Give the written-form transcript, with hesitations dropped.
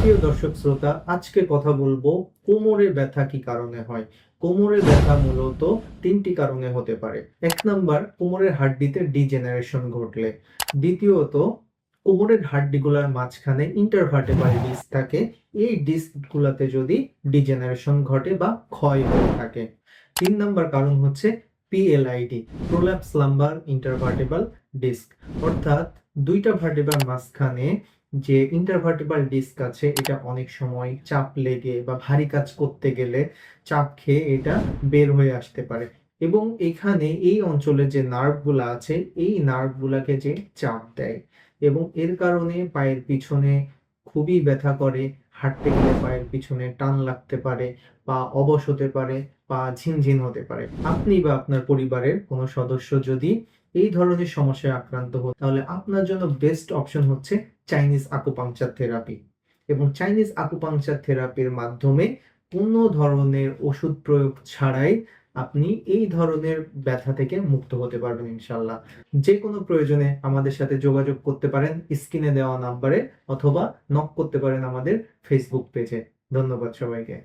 প্রিয় দর্শক শ্রোতা, আজকে কথা বলবো কোমরে ব্যথা কি কারণে হয়। কোমরে ব্যথা মূলত তিনটি কারণে হতে পারে। এক নাম্বার, কোমরের হাড্ডিতে ডিজেনারেশন ঘটলে। দ্বিতীয়ত, কোমরের হাড্ডিগুলোর মাঝখানে ইন্টারভার্টেব্রাল ডিস্ক থাকে। এই ডিস্কগুলোতে যদি ডিজেনারেশন ঘটে বা ক্ষয় হয়ে থাকে। তিন নাম্বার কারণ হচ্ছে PLID, prolapse lumbar intervertebral disc, অর্থাৎ দুইটা ভার্টেব্রার মাঝখানে যে ইন্টারভার্টেব্রাল ডিস্ক আছে এটা অনেক সময় চাপ লেগে বা ভারী কাজ করতে গেলে চাপ খেয়ে এটা বের হয়ে আসতে পারে, এবং এখানে এই অঞ্চলে যে নার্ভগুলা আছে এই নার্ভগুলাকে যে চাপ দেয়, এবং এর কারণে পায়ের পিছনে খুবই ব্যথা করে। হাঁটতে গেলে পায়ের পিছনে টান লাগতে পারে, পা অবশ হতে পারে, পা ঝিনঝিন হতে পারে। আপনি বা আপনার পরিবারের কোনো সদস্য যদি এই ধরনের সমস্যায় আক্রান্ত হন, তাহলে আপনার জন্য বেস্ট অপশন হচ্ছে চাইনিজ আকুপাংচার থেরাপি। এবং চাইনিজ আকুপাংচার থেরাপির মাধ্যমে কোনো ধরনের ওষুধ প্রয়োগ ছাড়াই আপনি এই ধরনের ব্যথা থেকে মুক্ত হতে পারবেন ইনশাল্লাহ। যে কোনো প্রয়োজনে আমাদের সাথে যোগাযোগ করতে পারেন স্ক্রিনে দেওয়া নাম্বারে, অথবা নক করতে পারেন আমাদের ফেসবুক পেজে। ধন্যবাদ সবাইকে।